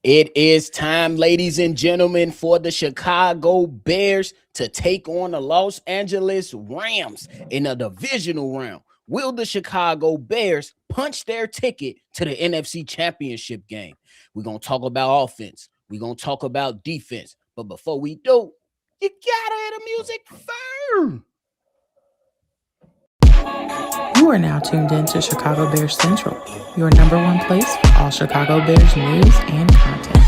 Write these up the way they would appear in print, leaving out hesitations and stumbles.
It is time, ladies and gentlemen, for the Chicago Bears to take on the Los Angeles Rams in a divisional round. Will the Chicago Bears punch their ticket to the NFC Championship game? We're going to talk about offense. We're going to talk about defense. But before we do, you got to hear the music first. You are now tuned in to Chicago Bears Central, your number one place for all Chicago Bears news and content.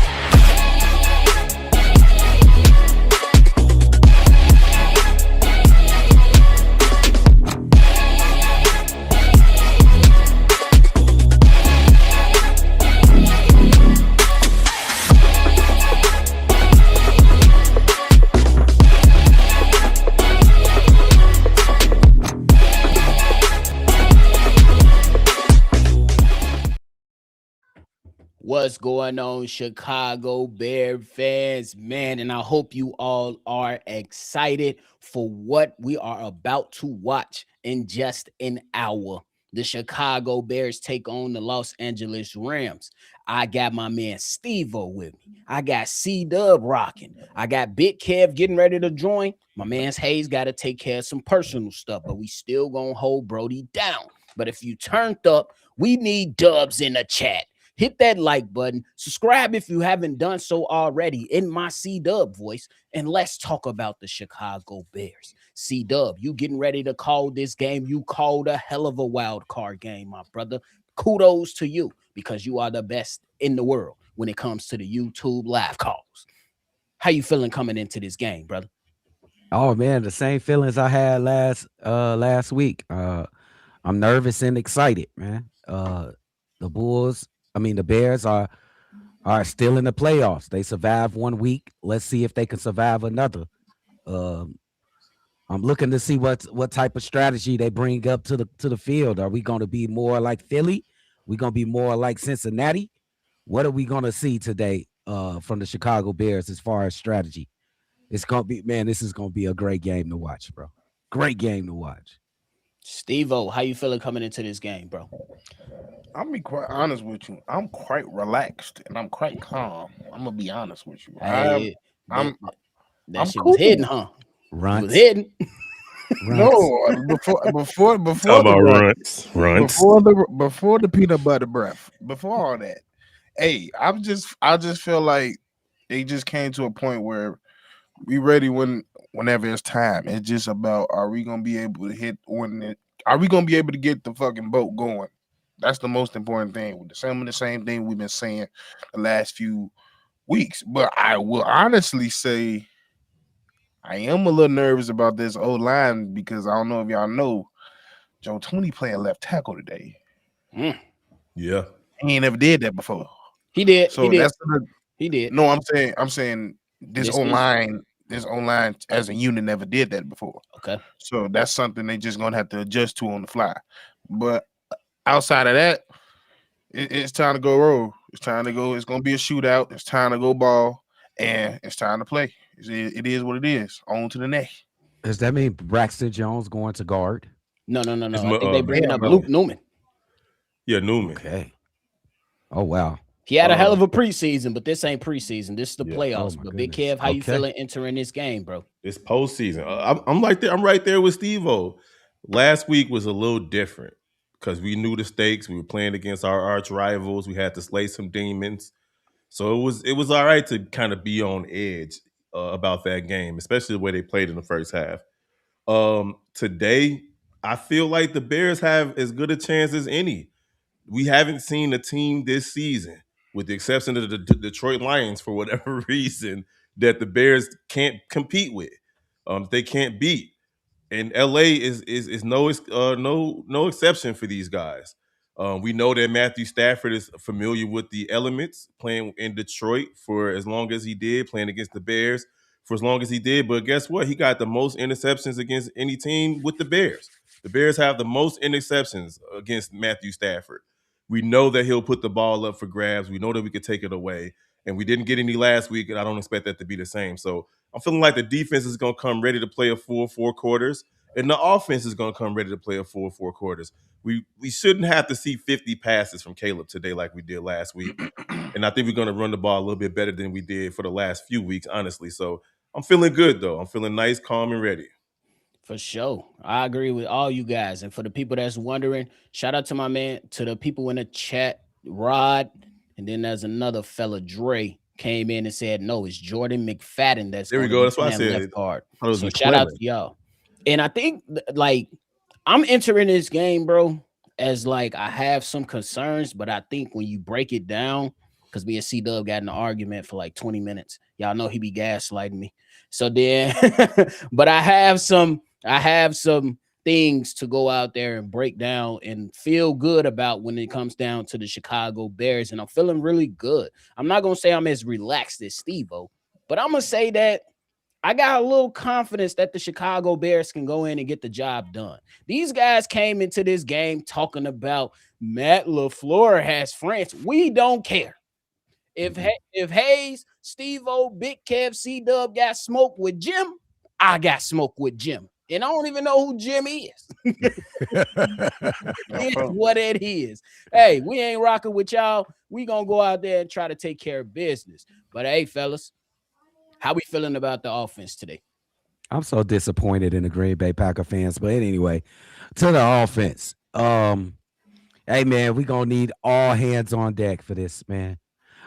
What's going on, Chicago Bear fans, man? And I hope you all are excited for what we are about to watch in just an hour. The Chicago Bears take on the Los Angeles Rams. I got my man Steve-O with me. I got C-Dub rocking. I got Big Kev getting ready to join. My man's Haize got to take care of some personal stuff, but we still gonna hold Brody down. But if you turned up, we need dubs in the chat. Hit that like button, subscribe if you haven't done so already in my C-Dub voice, and let's talk about the Chicago Bears. C-Dub, you getting ready to call this game. You called a hell of a wild card game, my brother. Kudos to you because you are the best in the world when it comes to the YouTube live calls. How you feeling coming into this game, brother? Oh man, the same feelings I had last week. I'm nervous and excited, man. The Bears are still in the playoffs. They survived 1 week. Let's see if they can survive another. I'm looking to see what type of strategy they bring up to the field. Are we going to be more like Philly? We going to be more like Cincinnati? What are we going to see today from the Chicago Bears as far as strategy? It's going to be, man, this is going to be a great game to watch, bro. Great game to watch. Steve-O, how you feeling coming into this game, bro? I'm be quite honest with you. I'm quite relaxed and I'm quite calm. I'm gonna be honest with you. Hey, I'm shit cool. was hidden, huh? Runs. It was hidden. No, before the peanut butter breath, before all that. Hey, I just feel like they just came to a point where we ready whenever it's time. It's just about, are we gonna be able to are we gonna be able to get the fucking boat going? That's the most important thing. The same thing we've been saying the last few weeks. But I will honestly say I am a little nervous about this O-line because I don't know if y'all know Joe Tooney playing left tackle today. Yeah. He ain't never did that before. He did. So he did. No, I'm saying this O-line as a unit never did that before. Okay. So that's something they just gonna have to adjust to on the fly. But outside of that, it's time to go roll. It's time to go. It's gonna be a shootout. It's time to go ball, and it's time to play. It is what it is. On to the next. Does that mean Braxton Jones going to guard? No. I think they bringing up Luke Newman. Yeah, Newman. Okay. Oh wow. He had a hell of a preseason, but this ain't preseason. This is the playoffs. But goodness. Big Kev, how you feeling entering this game, bro? It's postseason. I'm like there. I'm right there with Steve-O. Last week was a little different because we knew the stakes. We were playing against our arch rivals. We had to slay some demons. So it was all right to kind of be on edge about that game, especially the way they played in the first half. Today, I feel like the Bears have as good a chance as any. We haven't seen a team this season, with the exception of the Detroit Lions, for whatever reason, that the Bears can't compete with. They can't beat. And LA is no exception for these guys. We know that Matthew Stafford is familiar with the elements, playing in Detroit for as long as he did, playing against the Bears for as long as he did. But guess what? He got the most interceptions against any team with the Bears. The Bears have the most interceptions against Matthew Stafford. We know that he'll put the ball up for grabs. We know that we could take it away. And we didn't get any last week, and I don't expect that to be the same. So I'm feeling like the defense is going to come ready to play a full 4 quarters. and the offense is going to come ready to play a full 4 quarters. We shouldn't have to see 50 passes from Caleb today like we did last week. And I think we're going to run the ball a little bit better than we did for the last few weeks, honestly. So I'm feeling good, though. I'm feeling nice, calm, and ready. For sure. I agree with all you guys. And for the people that's wondering, shout out to my man, to the people in the chat, Rod. And then there's another fella, Dre, came in and said, no, it's Jordan McFadden that's There we going go. to be That's what I playing said. left guard. I was So shout out to y'all. And I think, like, I'm entering this game, bro, as like I have some concerns, but I think when you break it down, because me and C-Dub got in an argument for like 20 minutes. Y'all know he be gaslighting me. So then, but I have some things to go out there and break down and feel good about when it comes down to the Chicago Bears. And I'm feeling really good. I'm not going to say I'm as relaxed as Steve-O, but I'm going to say that I got a little confidence that the Chicago Bears can go in and get the job done. These guys came into this game talking about Matt LaFleur has friends. We don't care. If Haize, Steve-O, Big Kev, C-Dub got smoked with Jim, I got smoked with Jim. And I don't even know who Jim is. It's what it is. Hey, we ain't rocking with y'all. We gonna go out there and try to take care of business. But hey, fellas, how we feeling about the offense today? I'm so disappointed in the Green Bay Packer fans. But anyway, to the offense. Hey man, we gonna need all hands on deck for this, man.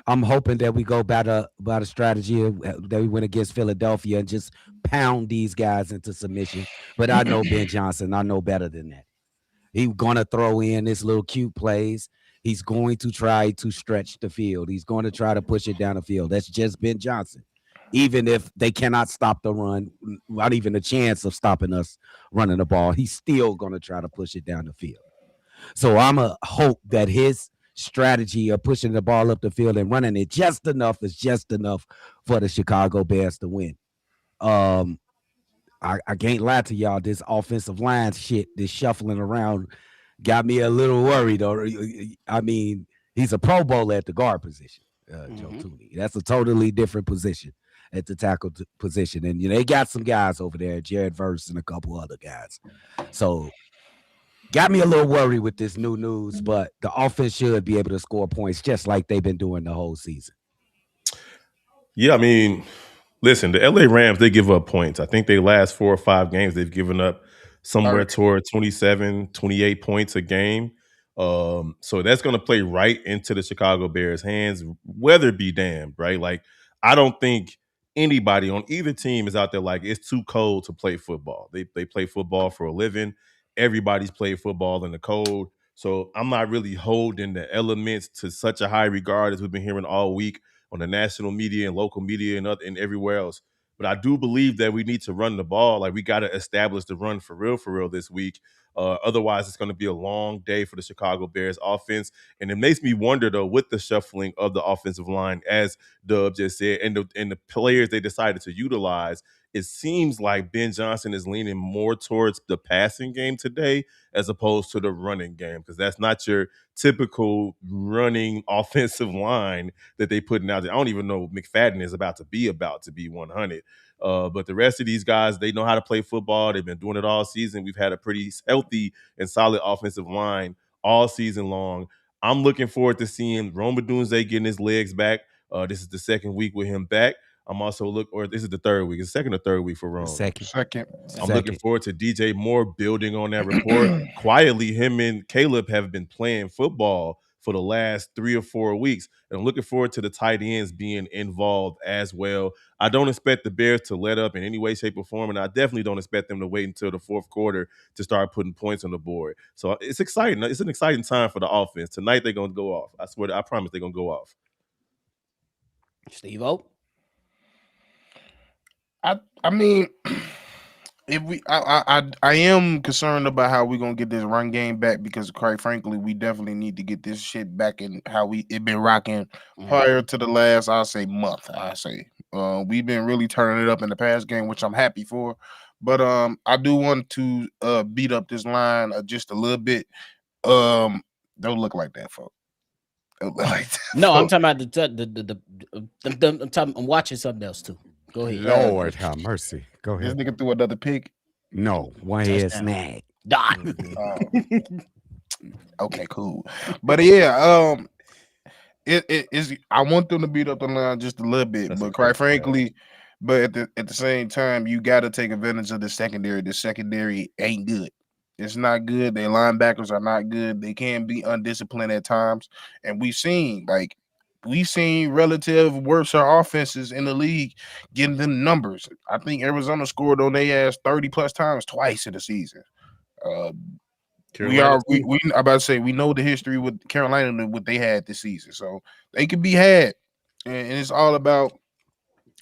I'm hoping that we go about a strategy that we went against Philadelphia and just pound these guys into submission. But I know Ben Johnson. I know better than that. He's going to throw in this little cute plays. He's going to try to stretch the field. He's going to try to push it down the field. That's just Ben Johnson. Even if they cannot stop the run, not even a chance of stopping us running the ball, he's still going to try to push it down the field. So I'm a hope that his strategy of pushing the ball up the field and running it just enough is just enough for the Chicago Bears to win. I can't lie to y'all. This offensive line shit, this shuffling around, got me a little worried. Or I mean, he's a Pro Bowler at the guard position, Joe Tooney. That's a totally different position at the tackle position, and they got some guys over there, Jared Verse and a couple other guys. So. Got me a little worried with this new news, but the offense should be able to score points just like they've been doing the whole season. Yeah, I mean, listen, the LA Rams, they give up points. I think they last 4 or 5 games, they've given up somewhere toward 27, 28 points a game. So that's going to play right into the Chicago Bears' hands, weather be damned, right? Like, I don't think anybody on either team is out there like, it's too cold to play football. They play football for a living. Everybody's played football in the cold. So I'm not really holding the elements to such a high regard as we've been hearing all week on the national media and local media and everywhere else. But I do believe that we need to run the ball. Like, we got to establish the run for real this week. Otherwise, it's going to be a long day for the Chicago Bears offense. And it makes me wonder, though, with the shuffling of the offensive line, as Dub just said, and the players they decided to utilize, it seems like Ben Johnson is leaning more towards the passing game today as opposed to the running game, because that's not your typical running offensive line that they putting out there. I don't even know McFadden is about to be 100. But the rest of these guys, they know how to play football. They've been doing it all season. We've had a pretty healthy and solid offensive line all season long. I'm looking forward to seeing Rome Odunze getting his legs back. This is the second week with him back. I'm also this is the third week. It's second or third week for Rome. Second. I'm looking forward to DJ Moore building on that rapport. Quietly, him and Caleb have been playing football for the last 3 or 4 weeks. And I'm looking forward to the tight ends being involved as well. I don't expect the Bears to let up in any way, shape, or form, and I definitely don't expect them to wait until the fourth quarter to start putting points on the board. So it's exciting. It's an exciting time for the offense. Tonight they're going to go off. I promise they're going to go off. Steve-O? I mean, if I am concerned about how we're gonna get this run game back, because quite frankly, we definitely need to get this shit back in how it been rocking prior to the last, I'll say, month. We've been really turning it up in the past game, which I'm happy for. But I do want to beat up this line just a little bit. Don't look like that, folks. No, I'm talking about I'm watching something else too. Go ahead. Lord have mercy. Go ahead. This nigga threw another pick. No, one head Touchdown. snag. Dot. Okay, cool. But yeah, it is. I want them to beat up the line just a little bit, That's a but quite crazy pass. frankly, but at the same time, you got to take advantage of the secondary. The secondary ain't good. It's not good. Their linebackers are not good. They can be undisciplined at times, and we've seen relative worse offenses in the league getting them numbers. I think Arizona scored on their ass 30 plus times twice in the season. Uh, Carolina too. we I'm about to say we know the history with Carolina and what they had this season, so they could be had, and it's all about.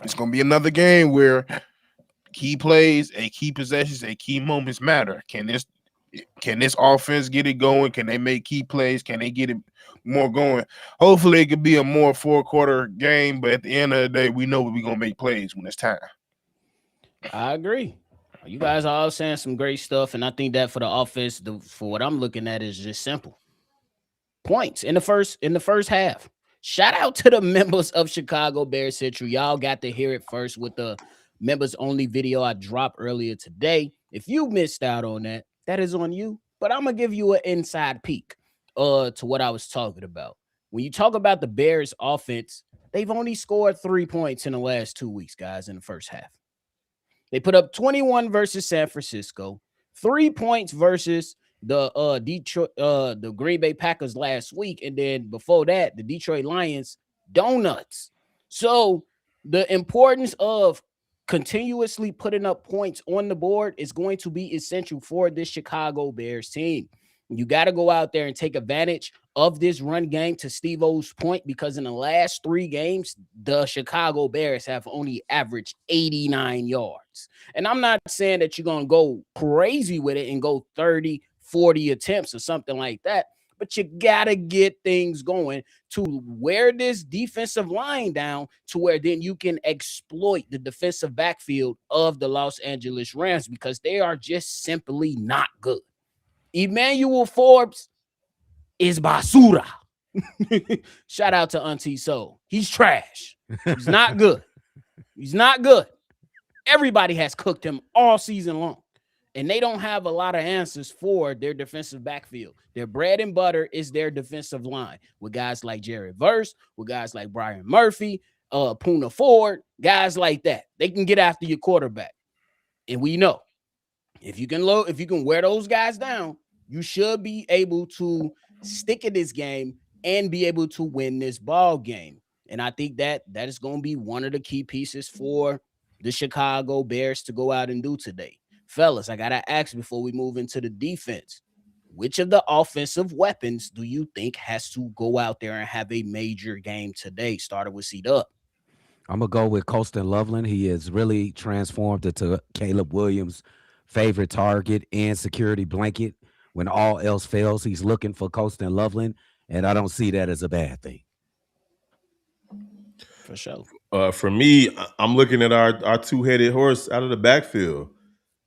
It's gonna be another game where key plays, and key possessions, and key moments matter. Can this offense get it going? Can they make key plays? Can they get it more going? Hopefully, it could be a more 4-quarter game, but at the end of the day, we know we're gonna make plays when it's time. I agree. You guys are all saying some great stuff, and I think that for the offense, for what I'm looking at is just simple points in the first half. Shout out to the members of Chicago Bears Central. Y'all got to hear it first with the members only video I dropped earlier today. If you missed out on that, that is on you. But I'm gonna give you an inside peek to what I was talking about. When you talk about the Bears offense, they've only scored 3 points in the last 2 weeks, guys, in the first half. They put up 21 versus San Francisco, 3 points versus the Detroit, the Green Bay Packers last week, and then before that, the Detroit Lions donuts. So the importance of continuously putting up points on the board is going to be essential for this Chicago Bears team. You got to go out there and take advantage of this run game, to Steve-O's point, because in the last 3 games, the Chicago Bears have only averaged 89 yards. And I'm not saying that you're going to go crazy with it and go 30, 40 attempts or something like that, but you got to get things going to wear this defensive line down to where then you can exploit the defensive backfield of the Los Angeles Rams, because they are just simply not good. Emmanuel Forbes is basura. Shout out to Auntie Soul. He's trash. He's not good. He's not good. Everybody has cooked him all season long, and they don't have a lot of answers for their defensive backfield. Their bread and butter is their defensive line with guys like Jared Verse, with guys like Brian Murphy, Puna Ford, guys like that. They can get after your quarterback, and we know if you can wear those guys down, you should be able to stick in this game and be able to win this ball game. And I think that is going to be one of the key pieces for the Chicago Bears to go out and do today. Fellas, I got to ask before we move into the defense, which of the offensive weapons do you think has to go out there and have a major game today? Started with C-Dub. I'm going to go with Colston Loveland. He has really transformed into Caleb Williams' favorite target and security blanket. When all else fails, he's looking for Colston Loveland, and I don't see that as a bad thing. For sure. For me, I'm looking at our two-headed horse out of the backfield.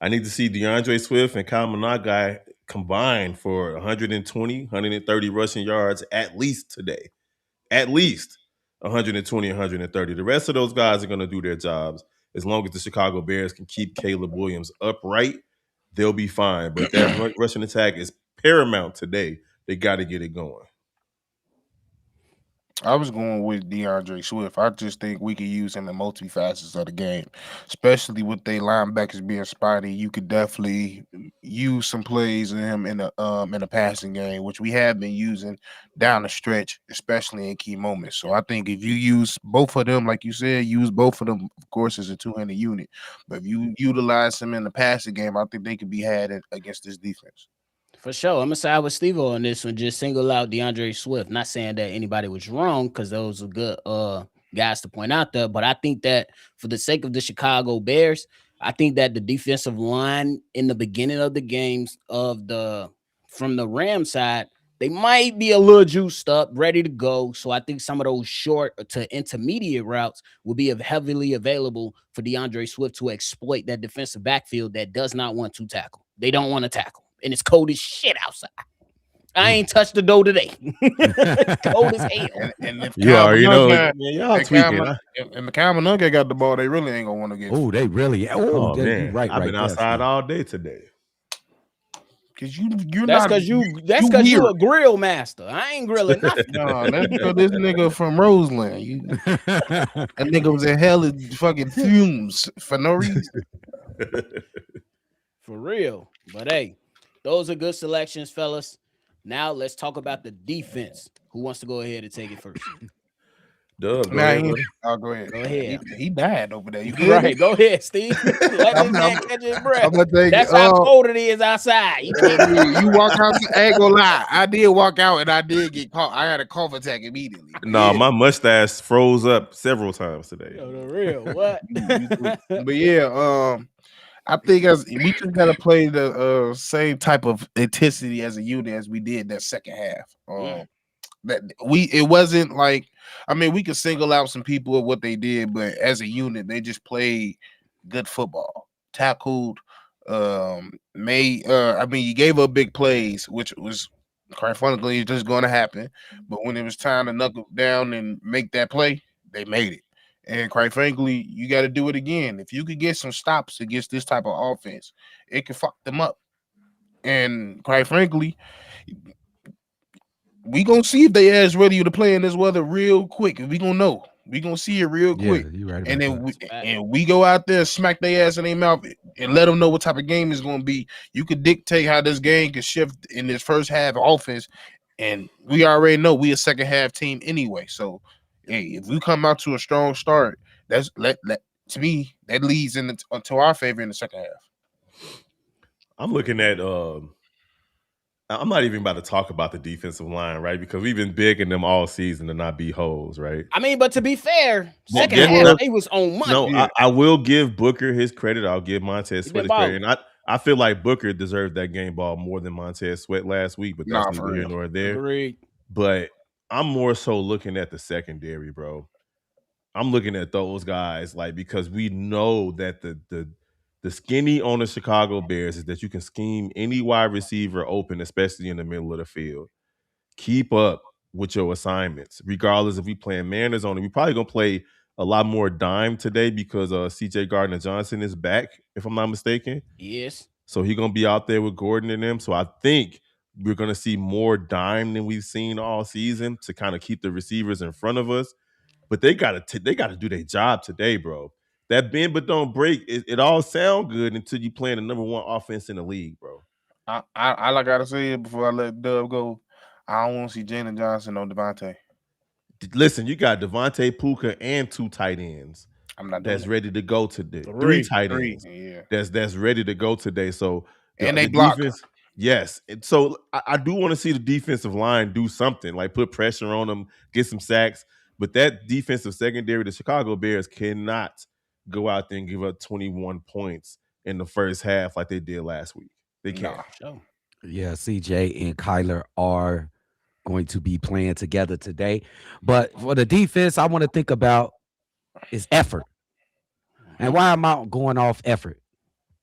I need to see DeAndre Swift and Kyle Managai combined for 120, 130 rushing yards at least today. At least 120, 130. The rest of those guys are going to do their jobs. As long as the Chicago Bears can keep Caleb Williams upright, they'll be fine. But that rushing attack is paramount today. They got to get it going. I was going with DeAndre Swift. I just think we could use him in multi-facets of the game, especially with their linebackers being spotty. You could definitely use some plays in him in the passing game, which we have been using down the stretch, especially in key moments. So I think if you use both of them, like you said, use both of them, of course, as a two-handed unit. But if you utilize them in the passing game, I think they could be had against this defense. For sure. I'm going to side with Steve on this one. Just single out DeAndre Swift. Not saying that anybody was wrong, because those are good guys to point out there. But I think that for the sake of the Chicago Bears, I think that the defensive line in the beginning of the games from the Rams side, they might be a little juiced up, ready to go. So I think some of those short to intermediate routes will be heavily available for DeAndre Swift to exploit that defensive backfield that does not want to tackle. They don't want to tackle. And it's cold as shit outside. I ain't touched the dough today. Cold as hell. And if You already know, man. and Y'all tweaking. Calvin Nugget got the ball, they really ain't gonna want to get. Oh, they really. Oh You man, right. I've been outside all day today. Cause you're That's not. because you a grill master. I ain't grilling nothing. No, that's because this nigga from Roseland. That nigga was in hell of fucking fumes for no reason. For real. But hey, those are good selections, fellas. Now let's talk about the defense. Who wants to go ahead and take it first? Doug, Go ahead. Go ahead. He died over there. You good? Right, go ahead, Steve. Let this man catch his breath. That's how cold it is outside. You walk out. I ain't gonna lie. I did walk out and I did get caught. I had a cough attack immediately. No, my mustache froze up several times today. Yo, the real what? But yeah, I think we just gotta play the same type of intensity as a unit as we did that second half. It wasn't like, I mean, we could single out some people of what they did, but as a unit, they just played good football, tackled, you gave up big plays, which was quite frankly just going to happen. But when it was time to knuckle down and make that play, they made it. And quite frankly, you got to do it again. If you could get some stops against this type of offense, it could fuck them up. And quite frankly, we gonna see if they ass ready to play in this weather real quick. We gonna know. We gonna see it real quick. You're right. And then we go out there, smack their ass in their mouth, and let them know what type of game it's gonna be. You could dictate how this game could shift in this first half offense, and we already know we a second half team anyway. So, hey, if we come out to a strong start, that's to me that leads to our favor in the second half. I'm looking at. I'm not even about to talk about the defensive line, right? Because we've been begging them all season to not be hoes, right? I mean, but to be fair, second half they was on money. No, I will give Booker his credit. I'll give Montez Sweat his credit. And I feel like Booker deserved that game ball more than Montez Sweat last week, but that's neither here nor there. Agreed. But I'm more so looking at the secondary, bro. I'm looking at those guys, like, because we know that the skinny on the Chicago Bears is that you can scheme any wide receiver open, especially in the middle of the field. Keep up with your assignments, regardless if we playing man or zone. We're probably going to play a lot more dime today because C.J. Gardner-Johnson is back, if I'm not mistaken. Yes. So he's going to be out there with Gordon and them. So I think we're going to see more dime than we've seen all season to kind of keep the receivers in front of us. But they got to do their job today, bro. That bend but don't break, it all sound good until you playing the number one offense in the league, bro. I gotta say it before I let Dub go. I don't want to see Jalen Johnson on Devontae. Listen, you got Devontae, Puka, and 2 tight ends. I'm not that's ready to go today. 3 tight ends. Yeah. That's ready to go today. So and they block. Defense, yes. And so I do want to see the defensive line do something, like put pressure on them, get some sacks. But that defensive secondary, the Chicago Bears cannot go out there and give up 21 points in the first half like they did last week. They can't. No. Yeah, CJ and Kyler are going to be playing together today. But for the defense, I want to think about is effort. And why am I going off effort?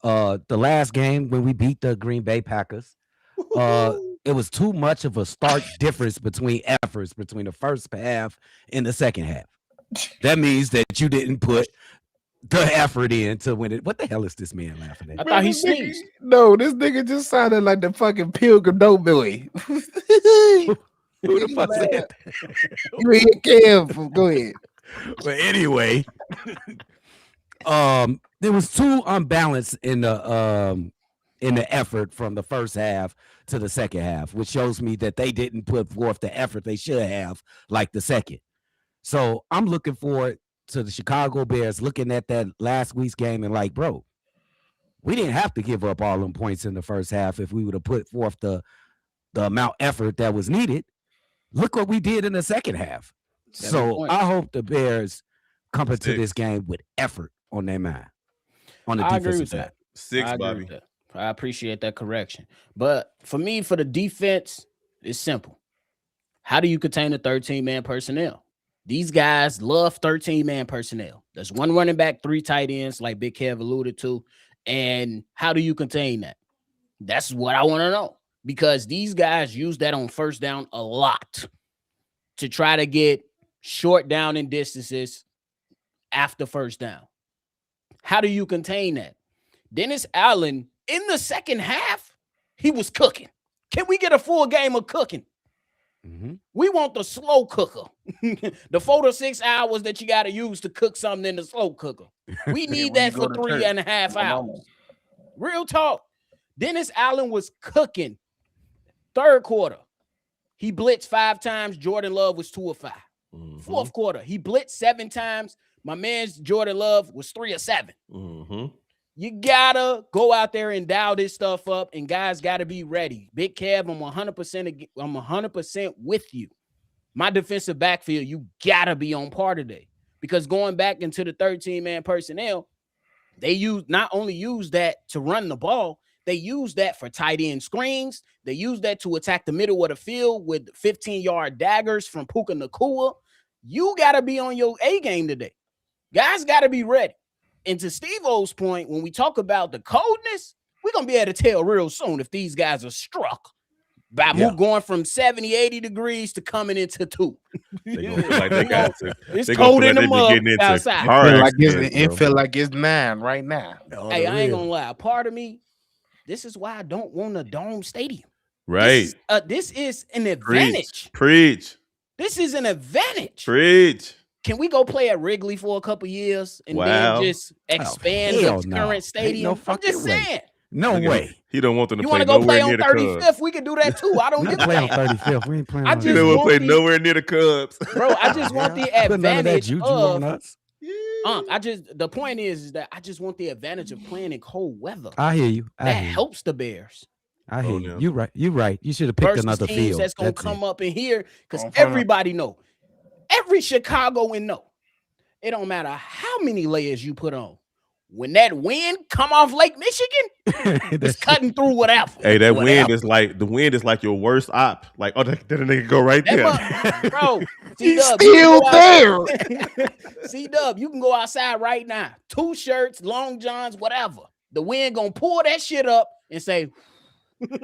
The last game when we beat the Green Bay Packers, it was too much of a stark difference between efforts between the first half and the second half. That means that you didn't put the effort in to win it. What the hell is this man laughing at? I thought he sneezed. No, this nigga just sounded like the fucking Pilgrim Doughboy. Who the fuck said that? You ain't careful. Go ahead. But anyway, there was too unbalanced in the effort from the first half to the second half, which shows me that they didn't put forth the effort they should have like the second. So I'm looking forward to the Chicago Bears looking at that last week's game and like, bro, we didn't have to give up all them points in the first half if we would have put forth the amount of effort that was needed. Look what we did in the second half. So I hope the Bears come into this game with effort on their mind. On the defensive side. 6, Bobby. I appreciate that correction. But for me, for the defense, it's simple. How do you contain the 13-man personnel? These guys love 13-man personnel. There's 1 running back, 3 tight ends, like Big Kev alluded to. And how do you contain that? That's what I want to know. because these guys use that on first down a lot to try to get short down and distances after first down. How do you contain that? Dennis Allen, in the second half, he was cooking. Can we get a full game of cooking? Mm-hmm. We want the slow cooker. The 4 to 6 hours that you got to use to cook something in the slow cooker. We need that for 3.5 hours. Real talk. Dennis Allen was cooking. Third quarter, he blitzed 5 times. Jordan Love was 2 of 5. Mm-hmm. Fourth quarter, he blitzed 7 times. My man's Jordan Love was 3 of 7. Mm-hmm. You gotta go out there and dial this stuff up, and guys gotta be ready. Big Kev, I'm 100% with you. My defensive backfield, you gotta be on par today, because going back into the 13-man personnel, they not only use that to run the ball, they use that for tight end screens. They use that to attack the middle of the field with 15-yard daggers from Puka Nakua. You gotta be on your A game today. Guys gotta be ready. And to Steve-O's point, when we talk about the coldness, we're going to be able to tell real soon if these guys are struck by going from 70, 80 degrees to coming into 2. They gonna feel like they got to. It's cold in the mud outside. It feel like it's 9 right now. Hey, I ain't going to lie. Part of me, this is why I don't want a dome stadium. Right. This is an advantage. Preach. This is an advantage. Preach. Can we go play at Wrigley for a couple years and then just expand the current stadium? I'm just saying. No way. He don't want them to you play nowhere play on 35th? We can do that too. I don't give a play on 35th. We ain't playing. He don't want to play nowhere near the Cubs, bro. I just want the advantage of. The point is that I just want the advantage of playing in cold weather. I hear you. That helps the Bears. I hear you. You're right. You're right. You should have picked another field. That's gonna come up in here because everybody know. Every Chicagoan know. It don't matter how many layers you put on. When that wind come off Lake Michigan, it's cutting through whatever. Hey, that wind is like your worst op. Like, oh, that nigga go right there. Bro, he's still there. C-Dub, you can go outside right now. 2 shirts, long johns, whatever. The wind gonna pull that shit up and say, Look,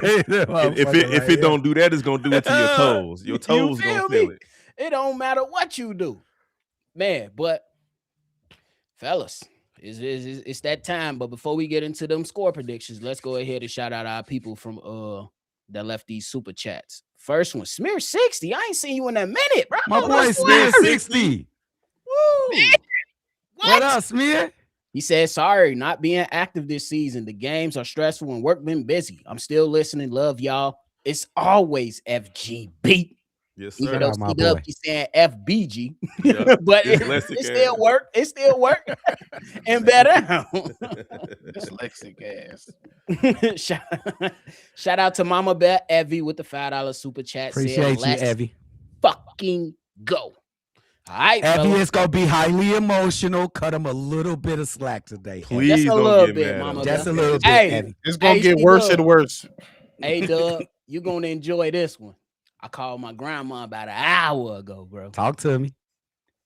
if it don't do that, it's gonna do it to your toes. Your toes gonna feel it. It don't matter what you do, man. But fellas, it's that time. But before we get into them score predictions, let's go ahead and shout out our people from that left these super chats. First one, Smear 60. I ain't seen you in a minute, bro. My boy Smear 60. Woo! What up, Smear? He said, sorry, not being active this season. The games are stressful and work been busy. I'm still listening. Love y'all. It's always FGB. Yes, sir. Even though he's saying FBG, but it still work. It still work. And better. Dyslexic ass. Shout out to Mama Bear Evie with the $5 super chat. Appreciate you, Evie. Fucking go. All right, Evie is gonna be highly emotional. Cut him a little bit of slack today. Please just a don't little get bit, mad. Mama. Just a little bit. Hey, Evie. It's gonna get worse and worse. Hey, Doug, you gonna enjoy this one. I called my grandma about an hour ago, bro. Talk to me.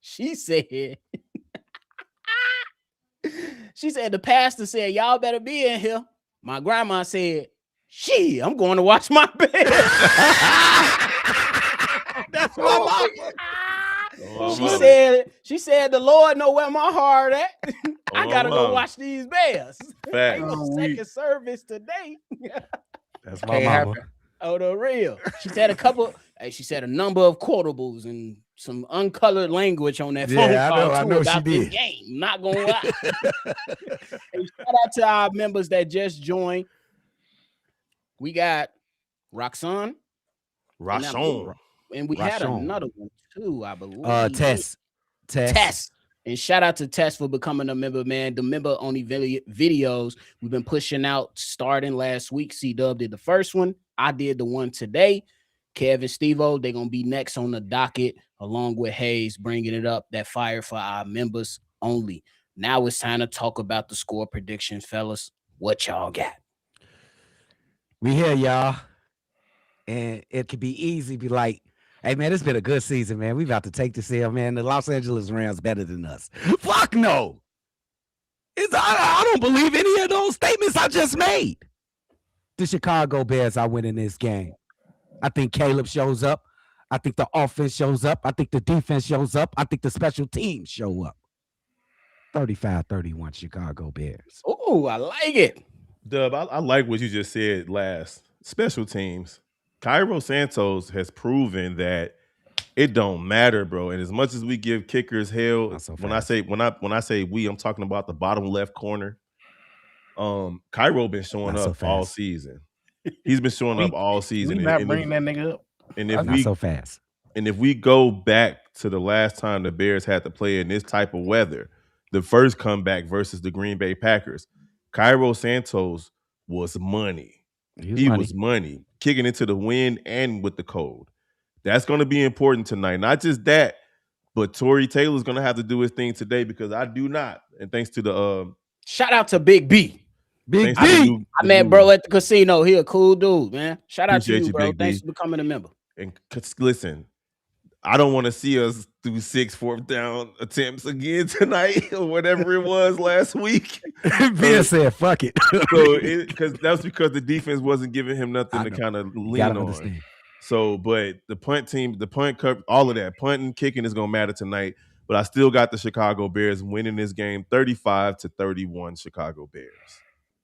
She said, the pastor said, y'all better be in here. My grandma said, I'm going to watch my bed. That's my mama. She said, the Lord know where my heart at. I gotta go watch these Bears. Second service today. That's my mama. Oh, the real. She said a number of quotables and some uncolored language on that phone call I know about she this did. game. Not gonna lie. Hey, shout out to our members that just joined. We got Roxanne. And we had another one too, I believe. Tess. And shout out to Tess for becoming a member, man. The member-only videos we've been pushing out starting last week. C-Dub did the first one. I did the one today. Kev and Steve-O, they're going to be next on the docket along with Haize, bringing it up, that fire for our members only. Now it's time to talk about the score predictions, fellas. What y'all got? We here, y'all. And it could be easy, be like, hey, man, it's been a good season, man. We about to take this here, man. The Los Angeles Rams better than us. Fuck no. I don't believe any of those statements I just made. the Chicago Bears are winning this game. I think Caleb shows up. I think the offense shows up. I think the defense shows up. I think the special teams show up. 35-31 Chicago Bears. Oh, I like it. Dub, I like what you just said last. Special teams. Cairo Santos has proven that it don't matter, bro. And as much as we give kickers hell, Not so when I fast. say we, I'm talking about the bottom left corner. Cairo been showing Not so up all fast. season. He's been showing up all season. We not bringing that nigga up. And if Not we so fast. and if we go back to the last time the Bears had to play in this type of weather, the first comeback versus the Green Bay Packers, Cairo Santos was money. He was money, kicking into the wind and with the cold. That's going to be important tonight. Not just that, but Torrey Taylor's going to have to do his thing today because I do not. And thanks to the shout out to Big B. Big thanks to B. I met bro at the casino. He a cool dude, man. Shout out to Appreciate you, you, bro. Big B. Thanks for becoming a member. And listen, I don't want to see us do 6 fourth down attempts again tonight or whatever it was last week. Ben said, "Fuck it." So because that's because the defense wasn't giving him nothing to kind of lean on. Understand. So, but the punt team, the punt cup, all of that punting, kicking is gonna matter tonight. But I still got the Chicago Bears winning this game, 35-31. Chicago Bears.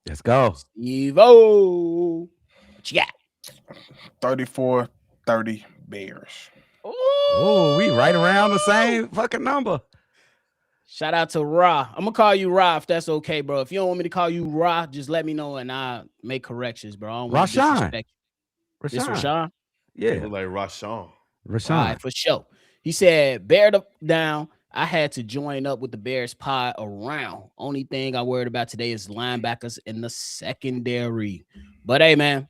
Let's go. Evo. What you got? 34-30 Bears. Oh, we right around the same fucking number. Shout out to Ra. I'm gonna call you Ra if that's okay, bro. If you don't want me to call you Ra, just let me know and I'll make corrections, bro. I don't want to disrespect you. This Rashawn? Yeah, Yeah, like Rashawn. Rashawn. All right, for sure. He said, bear down. I had to join up with the Bears pod around. Only thing I worried about today is linebackers in the secondary. But hey, man,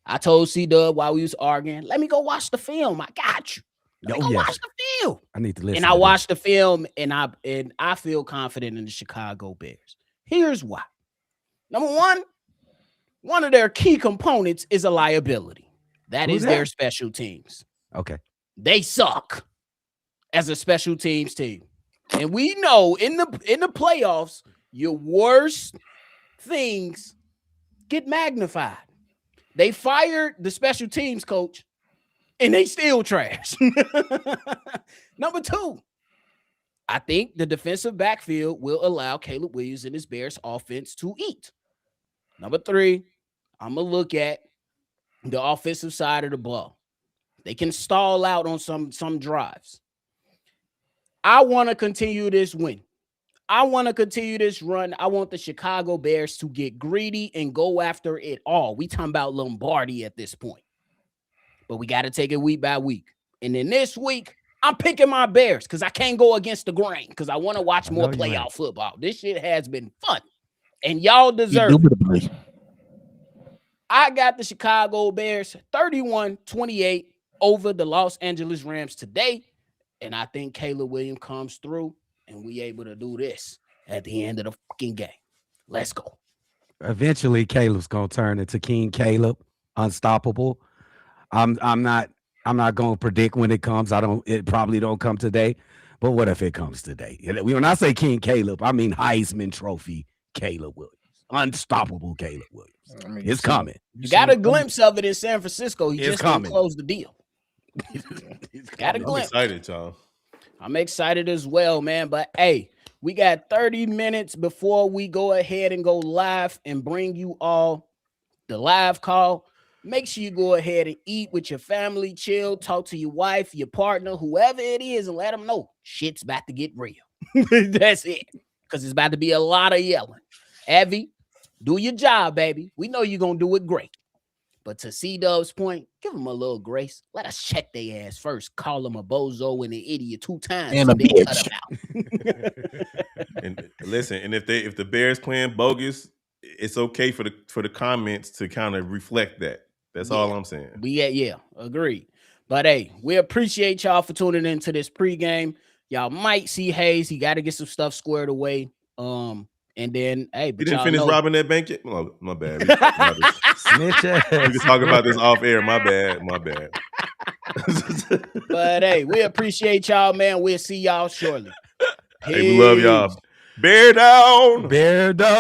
I told C-Dub while we was arguing, let me go watch the film. I got you. Let me go watch the film. I need to listen. And I watched the film, and I feel confident in the Chicago Bears. Here's why. Number one of their key components is a liability. That is their special teams. Okay. They suck as a special teams team. And we know in the playoffs, your worst things get magnified. They fired the special teams coach and they still trash. Number two, I think the defensive backfield will allow Caleb Williams and his Bears offense to eat. Number three, I'm going to look at the offensive side of the ball. They can stall out on some drives. I want to continue this win. I want to continue this run. I want the Chicago Bears to get greedy and go after it all. We talking about Lombardi at this point. But we got to take it week by week. And in this week, I'm picking my Bears because I can't go against the grain because I want to watch more playoff football. This shit has been fun. And y'all deserve it. I got the Chicago Bears 31-28 over the Los Angeles Rams today. And I think Caleb Williams comes through and we able to do this at the end of the fucking game. Let's go. Eventually, Caleb's gonna turn into King Caleb, unstoppable. I'm not gonna predict when it comes. It probably don't come today. But what if it comes today? When I say King Caleb, I mean Heisman Trophy Caleb Williams. Unstoppable Caleb Williams. It's coming. You got a glimpse of it in San Francisco. He just didn't close the deal. Got a glimpse. I'm excited, y'all. I'm excited as well, man. But hey, we got 30 minutes before we go ahead and go live and bring you all the live call. Make sure you go ahead and eat with your family, chill, talk to your wife, your partner, whoever it is, and let them know shit's about to get real. That's it. Because it's about to be a lot of yelling. Evie, do your job, baby. We know you're going to do it great. But to C-Dub's point, give them a little grace. Let us check their ass first. Call them a bozo and an idiot 2 times. And a bitch. And listen, and if the Bears playing bogus, it's okay for the comments to kind of reflect that. That's all I'm saying. Yeah, agreed. But hey, we appreciate y'all for tuning into this pregame. Y'all might see Haize. He got to get some stuff squared away. And then, hey, but you didn't finish robbing that bank yet? Oh, my bad. We can talk about this off air. My bad. But hey, we appreciate y'all, man. We'll see y'all shortly. Hey, we love y'all. Bear down. Bear down.